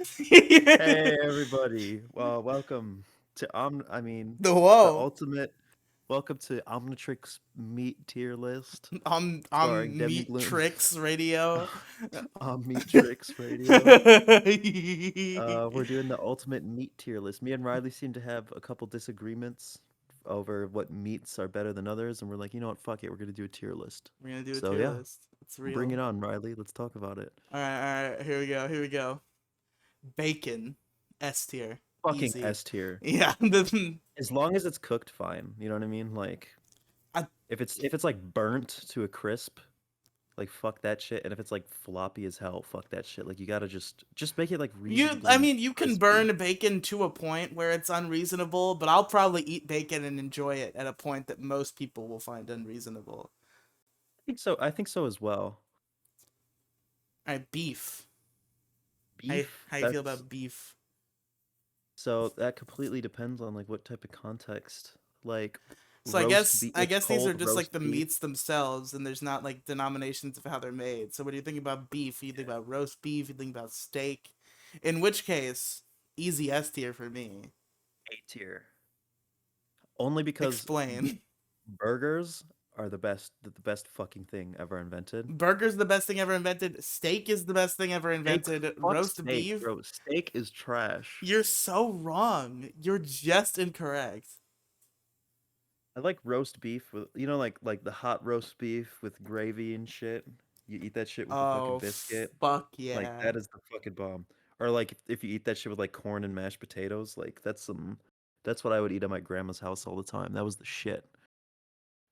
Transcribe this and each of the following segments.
Hey everybody. Well, welcome to the Whoa, ultimate welcome to Omnitrix meat tier list starring I'm Meat Demigloom Tricks Radio. on Meatrix Radio. We're doing the ultimate meat tier list. Me and Riley seem to have a couple disagreements over what meats are better than others, and we're like, you know what, fuck it, we're gonna do a tier list. We're gonna do a So tier yeah, list. It's bring it real. on, Riley. Let's talk about it. All right. Here we go. Here we go. Bacon, S tier, Fucking easy. S tier. Yeah. As long as it's cooked fine, you know what I mean? Like I, if it's like burnt to a crisp, like fuck that shit. And if it's like floppy as hell, fuck that shit. Like you gotta just make it like I reasonably mean, you can crispy. burn bacon to a point where it's unreasonable, but I'll probably eat bacon and enjoy it at a point that most people will find unreasonable. I think so. I think so as well. All right, beef. Beef, How you feel that's about beef? so that completely depends on like what type of context. Like So I roast guess beef, I like guess these are cold just like roast the beef. meats themselves, and there's not like denominations of how they're made. So what do you think about beef? You think about roast beef? You think about steak? In which case, easy S tier for me. A tier. Only because Explain. burgers are the best fucking thing ever invented. Burger's the best thing ever invented. Steak is the best thing ever Steak, invented. fuck Roast steak, beef? bro. Steak is trash. You're so wrong. You're just incorrect. I like roast beef with like the hot roast beef with gravy and shit. You eat that shit with a fucking Oh, biscuit. fuck Like yeah. that is the fucking bomb. Or like if you eat that shit with like corn and mashed potatoes, like that's what I would eat at my grandma's house all the time. That was the shit.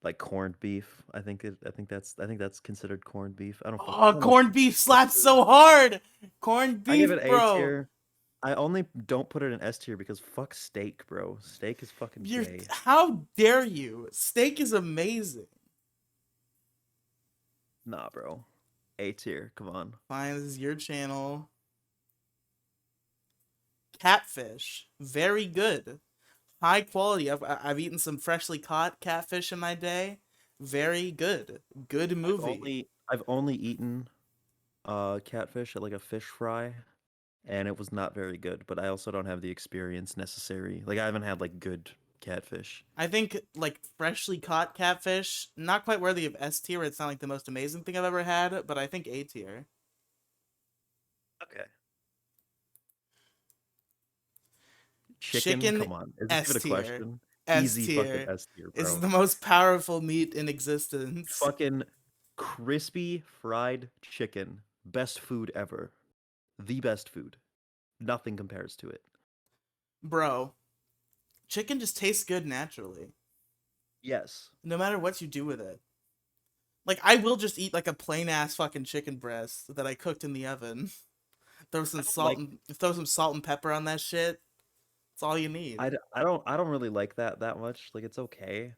Like corned beef. I think that's considered corned beef. I Oh, don't know corned shit. beef slaps so hard. Corned I give beef, it A bro. tier. I only don't put it in S tier because fuck steak, bro. Steak is fucking You're gay. how dare you? Steak is amazing. Nah, bro. A tier. Come on. Fine, this is your channel. Catfish, very good, high quality. I've eaten some freshly caught catfish in my day. Very good, good I've movie. only I've only eaten catfish at like a fish fry and it was not very good, but I also don't have the experience necessary. Like I haven't had like good catfish. I think like freshly caught catfish, not quite worthy of S tier. It's not like the most amazing thing I've ever had, but I think A tier. Okay. Chicken, Chicken, come on. Is this S even a tier. question? S Easy fucking tier. S tier, It's bro. the most powerful meat in existence. Fucking crispy fried chicken. Best food ever. The best food. Nothing compares to it. Bro, chicken just tastes good naturally, Yes. no matter what you do with it. Like I will just eat like a plain ass fucking chicken breast that I cooked in the oven. I don't like Throw some salt and pepper on that shit. It's all you need. I don't really like that much. Like it's okay.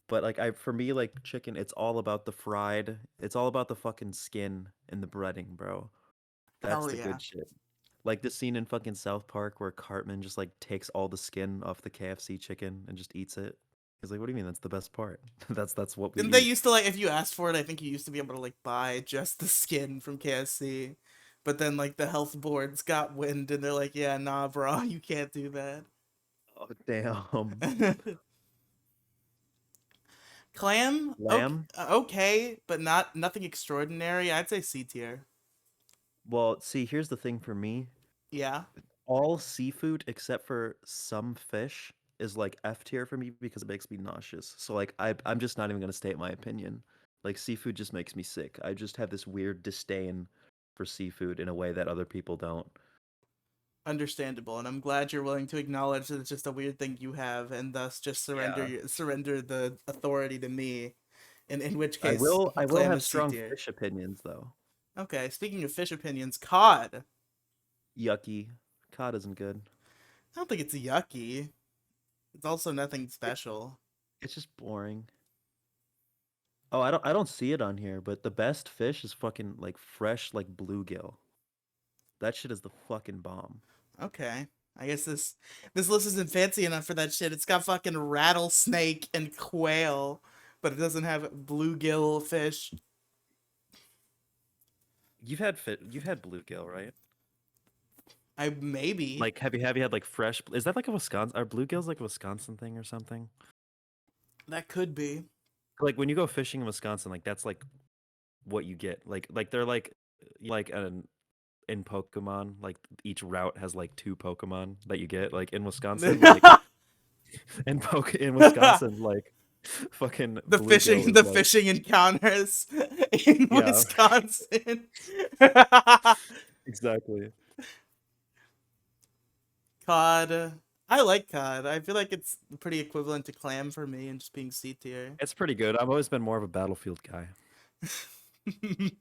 But like I for me like chicken, it's all about the fried. It's all about the fucking skin and the breading, bro. That's Hell the yeah. good shit. Like the scene in fucking South Park where Cartman just like takes all the skin off the KFC chicken and just eats it. He's like, "What do you mean? That's the best part. That's what we Didn't they eat." used to like if you asked for it, I think you used to be able to like buy just the skin from KFC. But then like the health boards got wind and they're like, yeah, nah, bro, you can't do that. Oh damn. Clam, okay, Lamb? okay, but not nothing extraordinary. I'd say C tier. Well, see, here's the thing for me. Yeah. All seafood except for some fish is like F tier for me because it makes me nauseous. So like I'm just not even gonna state my opinion. Like seafood just makes me sick. I just have this weird disdain for seafood in a way that other people don't. Understandable, and I'm glad you're willing to acknowledge that it's just a weird thing you have, and thus just Yeah. surrender the authority to me. In which I case, will I will clam have is C strong tier. fish opinions though. Okay, speaking of fish opinions, cod. Yucky. Cod isn't good. I don't think it's yucky. It's also nothing It, special. it's just boring. Oh, I don't see it on here, but the best fish is fucking like fresh like bluegill. That shit is the fucking bomb. Okay, I guess this list isn't fancy enough for that shit. It's got fucking rattlesnake and quail, but it doesn't have bluegill fish. You've had bluegill, right? I maybe Like, have you had like fresh? Is that like a Wisconsin? Are bluegills like a Wisconsin thing or something? that could be. Like when you go fishing in Wisconsin, like that's like what you get. Like they're like an in Pokemon, like each route has like two Pokemon that you get. Like in Wisconsin, like in Wisconsin, like fucking bluegill is The like fishing encounters in yeah, Wisconsin. exactly. Cod. I like cod. I feel like it's pretty equivalent to clam for me and just being C tier. It's pretty good. I've always been more of a Battlefield guy.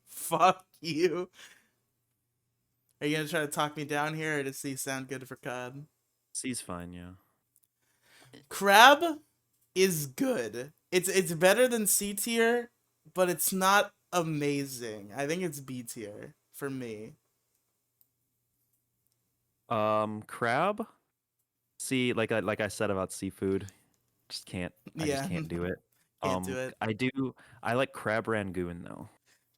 Fuck you. Are you gonna try to talk me down here, or does C sound good for cod? C's fine, yeah. Crab is good. It's better than C tier, but it's not amazing. I think it's B tier for me. Crab. See, like I said about seafood, I just Yeah, can't do it. can't do it. I do. I like crab rangoon though.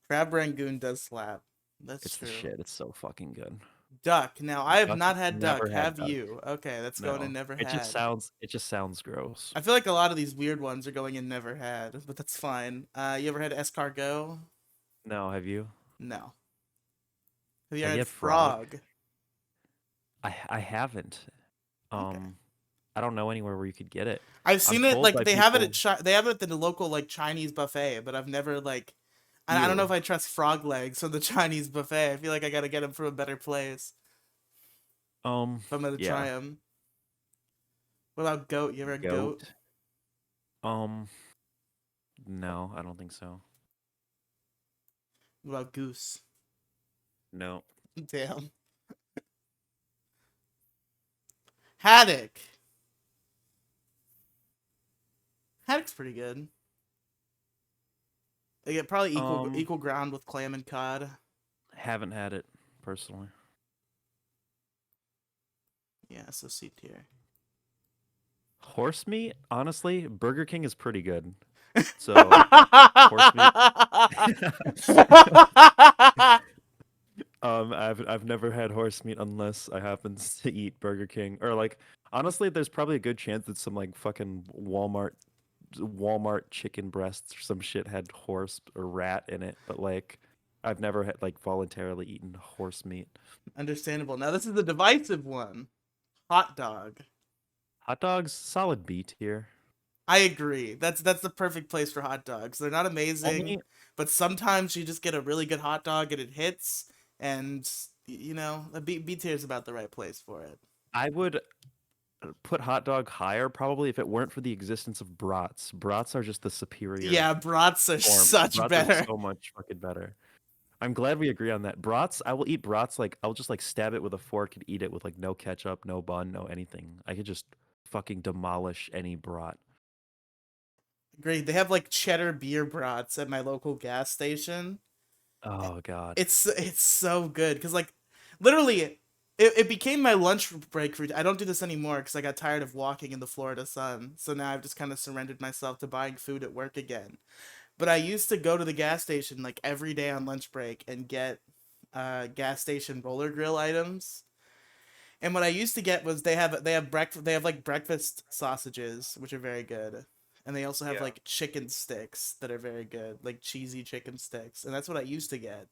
Crab rangoon does slap. That's It's the true. shit. It's so fucking good. Duck. Now I have Duck, not had duck. never had Have duck. you? Okay, that's going in No, never had. it just sounds gross. I feel like a lot of these weird ones are going in never had, but that's fine. You ever had escargot? No, have you? No. Have you Have you had had frog? frog? I haven't. Okay. Um, I don't know anywhere where you could get it. I've I'm seen it told like by they have it people. at they have it at the local like Chinese buffet, but I've never like I don't know Ew. if I trust frog legs from the Chinese buffet. I feel like I gotta get them from a better place if I'm gonna try Yeah, them. What about goat? You ever had goat? goat. Um, no, I don't think so. What about goose? No. Damn. Haddock. Haddock's pretty good. They get probably Um, equal ground with clam and cod. haven't had it personally. Yeah, so C tier. Horse meat, honestly, Burger King is pretty good. So, horse meat. I've never had horse meat unless I happen to eat Burger King or like honestly, there's probably a good chance that some like fucking Walmart chicken breasts or some shit had horse or rat in it, but like I've never had like voluntarily eaten horse meat. Understandable. Now this is the divisive one. Hot dog. Hot dogs, solid B tier. I agree. That's the perfect place for hot dogs. They're not amazing, Only but sometimes you just get a really good hot dog and it hits. And a B tier is about the right place for it. I would put hot dog higher probably if it weren't for the existence of brats. Brats are just the superior Yeah, brats are form. such Brats are better. so much fucking better. I'm glad we agree on that. Brats, I will eat brats like I'll just like stab it with a fork and eat it with like no ketchup, no bun, no anything. I could just fucking demolish any brat. Great. They have like cheddar beer brats at my local gas station. Oh god. It's so good because like literally it became my lunch break routine. I don't do this anymore because I got tired of walking in the Florida sun. So now I've just kind of surrendered myself to buying food at work again. But I used to go to the gas station like every day on lunch break and get gas station roller grill items. And what I used to get was they have like breakfast sausages which are very good. And they also have Yeah. like chicken sticks that are very good, like cheesy chicken sticks. And that's what I used to get.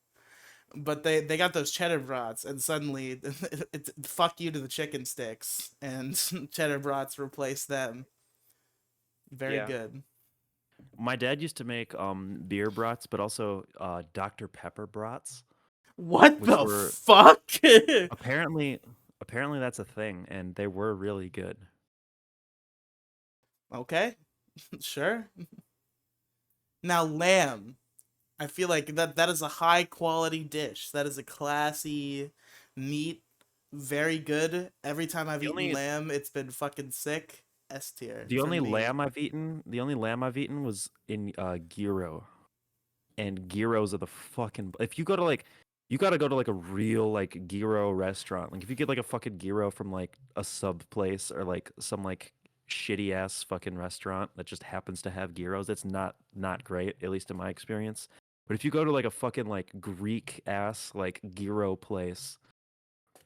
But they got those cheddar brats and suddenly it's fuck you to the chicken sticks and cheddar brats replace them. Very Yeah. good. My dad used to make beer brats, but also Dr. Pepper brats, What which the were fuck? apparently apparently that's a thing and they were really good. Okay, sure. Now lamb. I feel like that is a high quality dish. That is a classy meat, very good. Every time I've The eaten only lamb, it's been fucking sick. S tier the for only me. lamb I've eaten, the only lamb I've eaten was in gyro. And gyros are the fucking if you go to like you gotta go to like a real like gyro restaurant. Like if you get like a fucking gyro from like a sub place or like some like shitty ass fucking restaurant that just happens to have gyros, it's not great, at least in my experience. But if you go to like a fucking like Greek ass like gyro place,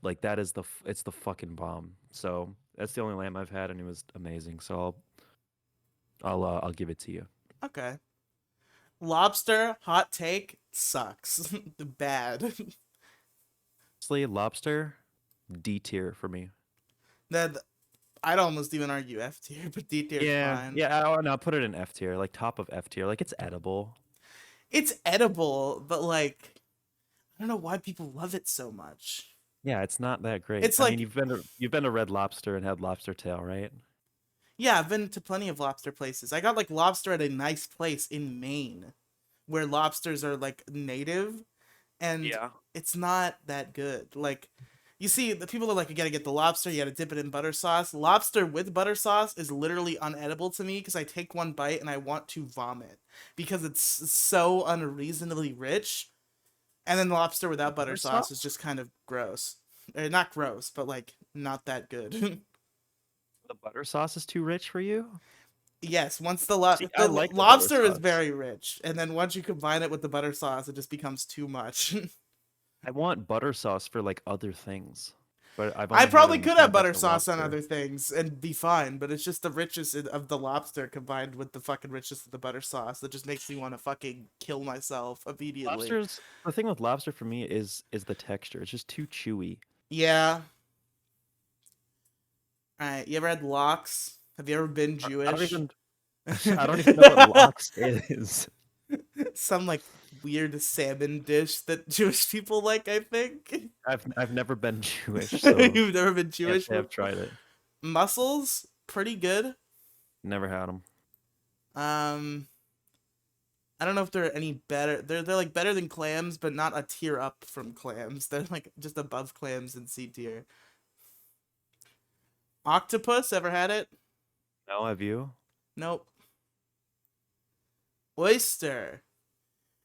like that is it's the fucking bomb. So that's the only lamb I've had, and it was amazing. So I'll give it to you. Okay. Lobster, hot take, sucks. Bad. Honestly, lobster D tier for me. That I'd almost even argue F tier, but D tier is Yeah, fine. yeah. Oh no, put it in F tier, like top of F tier. Like it's edible. It's edible, but like I don't know why people love it so much. Yeah, it's not that great. It's I mean, like you've been to Red Lobster and had lobster tail, right? yeah, I've been to plenty of lobster places. I got like lobster at a nice place in Maine where lobsters are like native and Yeah. it's not that good. Like you see the people are like you got to get the lobster, you got to dip it in butter sauce. Lobster with butter sauce is literally unedible to me because I take one bite and I want to vomit because it's so unreasonably rich. And then lobster without butter Butter sauce is sauce? just kind of gross. Not gross, but like not that good. The butter sauce is too rich for you? Yes, once See, I the like the butter lobster is sauce. very rich, and then once you combine it with the butter sauce, it just becomes too much. I want butter sauce for like other things, but I've I only had it probably in the could have butter context of sauce on lobster. other things and be fine, but it's just the richness of the lobster combined with the fucking richness of the butter sauce that just makes me want to fucking kill myself immediately. Lobster's the thing with lobster for me is the texture. It's just too chewy. Yeah. All right. You ever had lox? Have you ever been I don't Jewish? even I don't even know what lox is. Some like weird salmon dish that Jewish people like, I think. I've never been Jewish, so You've never been can't Jewish say I've before? tried it. Mussels, pretty good. Never had them. Um, I don't know if they're any better. They're like better than clams, but not a tier up from clams. They're like just above clams in C tier. Octopus, ever had it? No, have you? Nope. Oyster.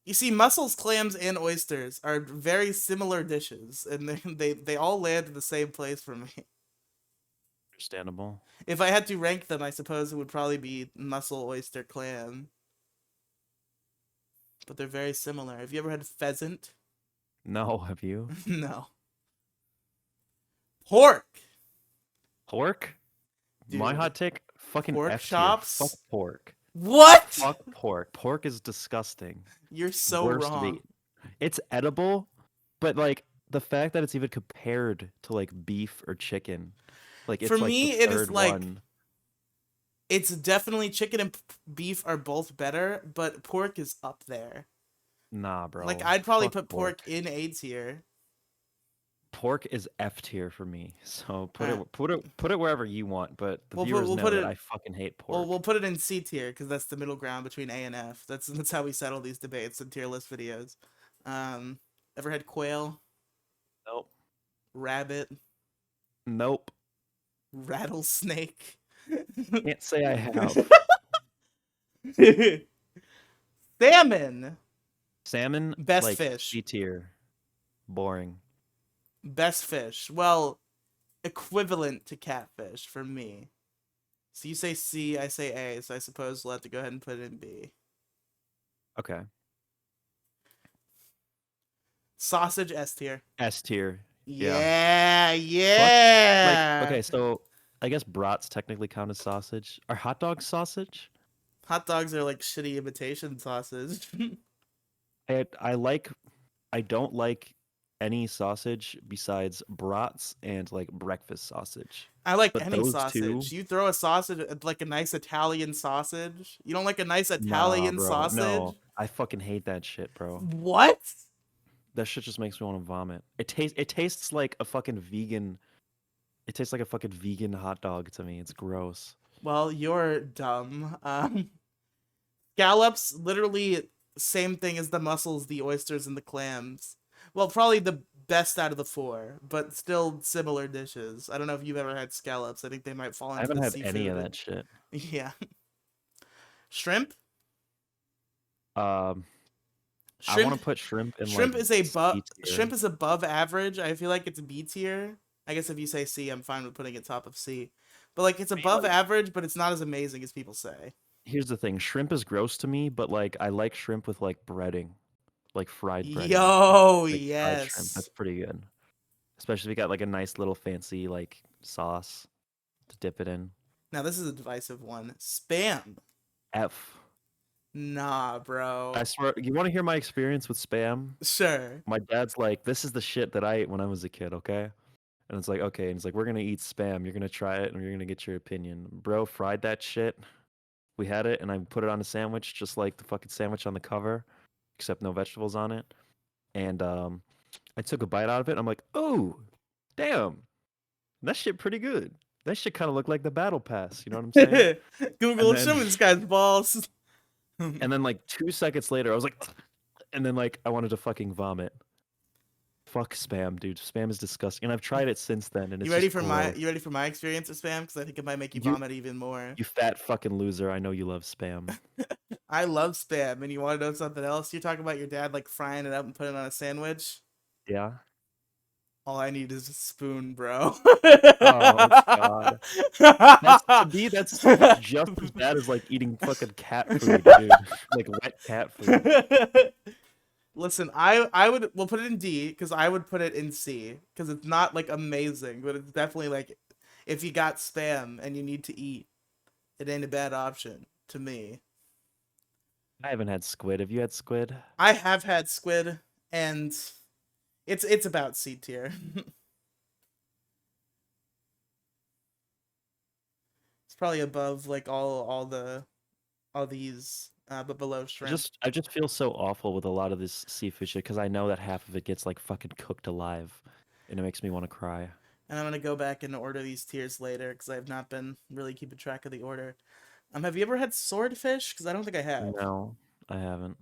You see, mussels, clams, and oysters are very similar dishes, and they all land in the same place for me. Understandable. If I had to rank them, I suppose it would probably be mussel, oyster, clam. But they're very similar. Have you ever had pheasant? No, have you? No. Pork, Pork? My dude. hot take, fucking Pork F tier. Fuck chops. pork. What? Fuck pork. Pork is disgusting. You're so Worst wrong. meat. It's edible, but like the fact that it's even compared to like beef or chicken, like For it's like the me, it is third like one. it's definitely chicken and beef are both better, but pork is up there. Nah, Like bro. I'd probably Fuck put pork pork. in A tier. Pork is F tier for me. So All right, put it wherever you want, but the we'll put viewers we'll know put that it I fucking hate we'll pork. put it in C tier because that's the middle ground between A and F. That's how we settle these debates in tier list videos. Um, ever had quail, Nope. rabbit, Nope. rattlesnake? Can't say I have. Salmon, Salmon, best like fish. C tier. Boring. Best fish. Well, equivalent to catfish for me. So you say C, I say A, so I suppose we'll have to go ahead and put it in B. Okay. Sausage S tier. S tier. Yeah. Yeah, Fuck. Like, yeah. okay, so I guess brats technically count as sausage. Are hot dogs sausage? Hot dogs are like shitty imitation sausage. I like I don't like any sausage besides brats and like breakfast sausage. I like But any those two, sausage. You throw a sausage, like a nice Italian sausage. You don't like a nice nah, Italian bro. sausage? No. I fucking hate that shit, bro. What? That shit just makes me want to vomit. It tastes like a fucking vegan. It tastes like a fucking vegan hot dog to me. It's gross. Well, you're dumb. Scallops, literally same thing as the mussels, the oysters, and the clams. Well, probably the best out of the four, but still similar dishes. I don't know if you've ever had scallops. I think they might fall I into haven't the had any of seafood. that shit. Yeah. Shrimp? Um, I want Shrimp to put shrimp in like shrimp is a C shrimp tier. is above average. I feel like it's B tier. I guess if you say C, I'm fine with putting it top of C. But like it's Me, above like, average, but it's not as amazing as people say. here's the thing. Shrimp is gross to me, but like I like shrimp with like breading, like fried breading, Yo, like fried shrimp. That's yes. pretty good. especially if you got like a nice little fancy like sauce to dip it in. Now this is a divisive one. Spam. F. Nah, I bro. swear, you want to hear my experience with spam? Sure. My dad's like, this is the shit that I ate when I was a kid, okay? And it's like, okay. And it's like, we're gonna eat spam. You're gonna try it, and you're gonna get your opinion. Bro, fried that shit. We had it, and I put it on a sandwich, just like the fucking sandwich on the cover, except no vegetables on it. And I took a bite out of it. I'm like, oh, damn, that shit pretty good. That shit kind of looked like the battle pass. You know what I'm saying? And Google, then, show me this guy's balls. and then like 2 seconds later, I was like, and then like I wanted to fucking vomit. Fuck spam, dude. Spam is disgusting, and I've tried it since then, and You it's ready just for my gross. you ready for my experience with spam? Because I think it might make you You, vomit even more. you fat fucking loser. I know you love spam. I love spam, and you want to know something else? You talk about your dad like frying it up and putting it on a sandwich. Yeah. All I need is a spoon, bro. Oh God. That's to me. That's just as bad as like eating fucking cat food, dude. Like wet cat food. Listen, I would we'll put it in D because I would put it in C because it's not like amazing, but it's definitely like if you got spam and you need to eat, it ain't a bad option to me. I haven't had squid. Have you had squid? I have had squid and it's about C tier. It's probably above like all these but below shrimp. I just feel so awful with a lot of this seafood shit because I know that half of it gets like fucking cooked alive, and it makes me want to cry. And I'm gonna go back and order these tiers later because I have not been really keeping track of the order. Have you ever had swordfish? Because I don't think I have. No, I haven't.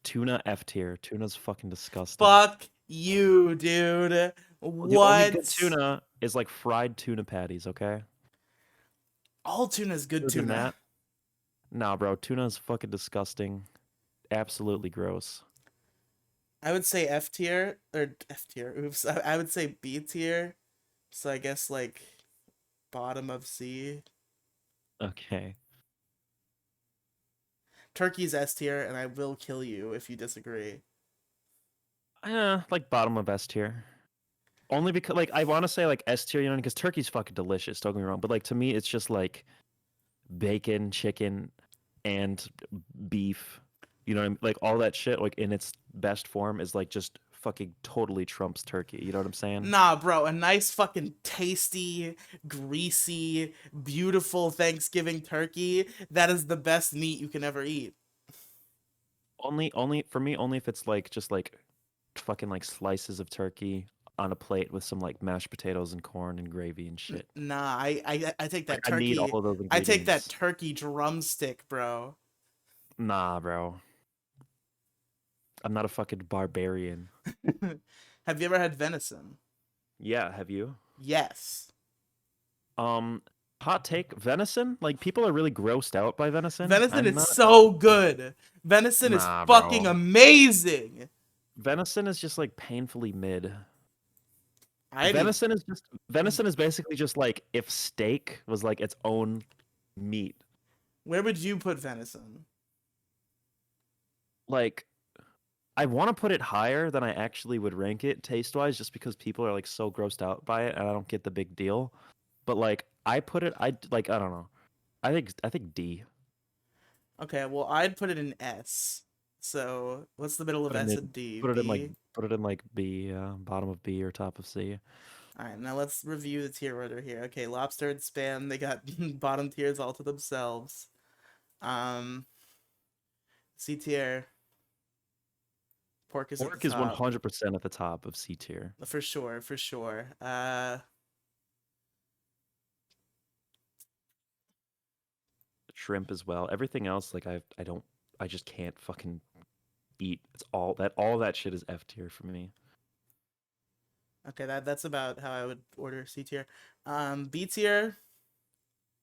Tuna F tier. Tuna's fucking disgusting. Fuck you, dude. The only good What? tuna is like fried tuna patties, okay? All tuna is good Other than tuna. that, nah, bro. Tuna's fucking disgusting. Absolutely gross. I would say F tier or F tier. Oops. I would say B tier. So I guess like bottom of C. Okay. Turkey's S tier, and I will kill you if you disagree. Like bottom of S tier. Only because like I want to say like S tier, you know, because turkey's fucking delicious. Don't get me wrong, but like to me, it's just like bacon, chicken, and beef. You know what I mean? Like all that shit, like in its best form, is like just fucking totally trumps turkey. You know what I'm saying? Nah, bro, a nice fucking tasty, greasy, beautiful Thanksgiving turkey. That is the best meat you can ever eat. Only for me, only if it's like just like fucking like slices of turkey on a plate with some like mashed potatoes and corn and gravy and shit. Nah, I take Like that I need turkey. all of those I take that ingredients. turkey drumstick, bro. Nah, bro. I'm not a fucking barbarian. Have you ever had venison? Yeah, have you? Yes. Um, hot take, venison? Like people are really grossed out by venison. Venison I'm is not. so good. Venison is Nah, fucking bro. amazing. Venison is just like painfully mid. I need. Venison is basically just like if steak was like its own meat. Where would you put venison? Like I want to put it higher than I actually would rank it taste-wise just because people are like so grossed out by it and I don't get the big deal. But like I don't know. I think D. Okay, well, I'd put it in S. So, what's the middle of Put it S in and D? put it in like B? put it in like B, bottom of B or top of C. Alright, now let's review the tier order here. Okay, lobster and spam, they got bottom tiers all to themselves. Um, C tier, pork is at the Pork is top. 100% at the top of C tier. For sure, for sure. Shrimp as well. Everything else, like I just can't fucking eat. It's all that shit is F tier for me. Okay, that's about how I would order C tier. B tier.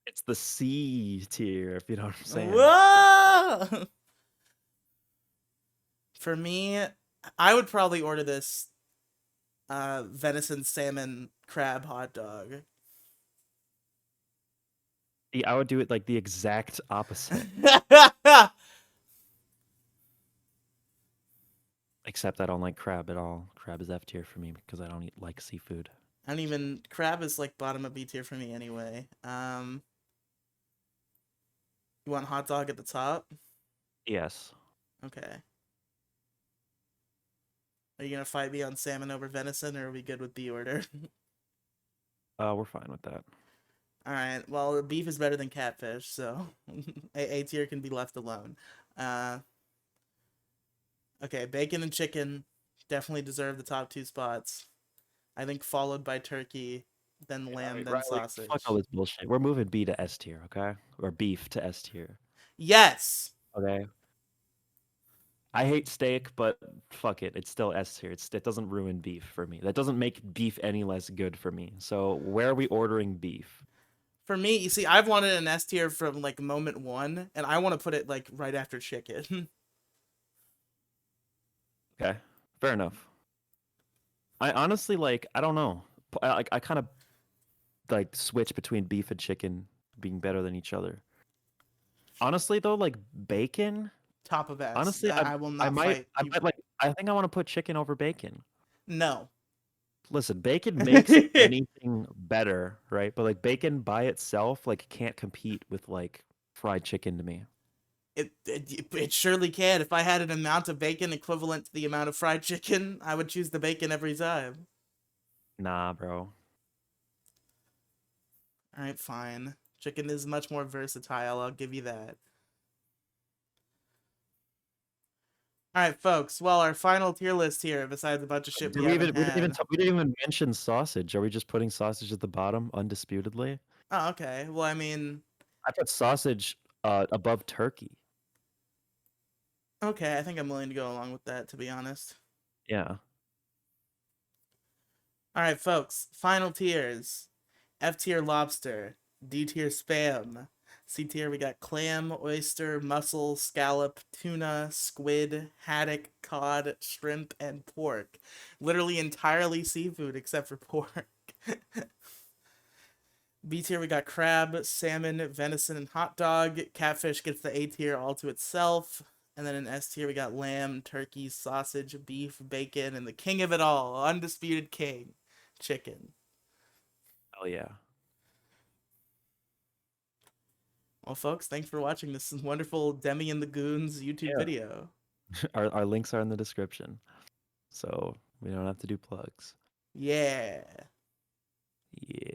It's the C tier, if you know what I'm saying. Whoa! For me, I would probably order this venison salmon crab hot dog. I would do it like the exact opposite. Except I don't like crab at all. Crab is F tier for me because I don't eat like seafood. I don't even crab is like bottom of B tier for me anyway. You want hot dog at the top? Yes. Okay. Are you gonna fight me on salmon over venison, or are we good with the order? We're fine with that. All right. Well, beef is better than catfish, so A tier can be left alone. Uh, okay, bacon and chicken definitely deserve the top two spots. I think followed by turkey, then Yeah, lamb, then Riley, fuck all sausage. this bullshit. We're moving B to S tier, okay? Or beef to S tier, Yes. okay? I hate steak, but fuck it, it's still S tier. It doesn't ruin beef for me. That doesn't make beef any less good for me. So where are we ordering beef? For me, you see, I've wanted an S tier from like moment one, and I want to put it like right after chicken. Okay, fair enough. I honestly like. I don't know. I kind of like switch between beef and chicken being better than each other. Honestly though, like bacon. Top of S. Honestly, I will not fight I you. might like. I think I want to put chicken over bacon. No. Listen, bacon makes anything better, right? But like bacon by itself, like can't compete with like fried chicken to me. It surely can. If I had an amount of bacon equivalent to the amount of fried chicken, I would choose the bacon every time. Nah, bro. All right, fine. Chicken is much more versatile. I'll give you that. All right, folks. Well, our final tier list here, besides a bunch of shit we haven't had. We didn't even mention sausage. Are we just putting sausage at the bottom undisputedly? Oh, okay. Well, I mean, I put sausage above turkey. okay. I think I'm willing to go along with that, to be honest. Yeah. All right, folks. Final tiers. F tier lobster. D tier spam. C tier we got clam, oyster, mussel, scallop, tuna, squid, haddock, cod, shrimp, and pork. Literally entirely seafood except for pork. B tier we got crab, salmon, venison, and hot dog. Catfish gets the A tier all to itself. And then in S tier we got lamb, turkey, sausage, beef, bacon, and the king of it all, undisputed king, chicken. Oh yeah. Well, folks, thanks for watching this wonderful Demi and the Goons YouTube Yeah. video. Our links are in the description, so we don't have to do plugs. Yeah. Yeah.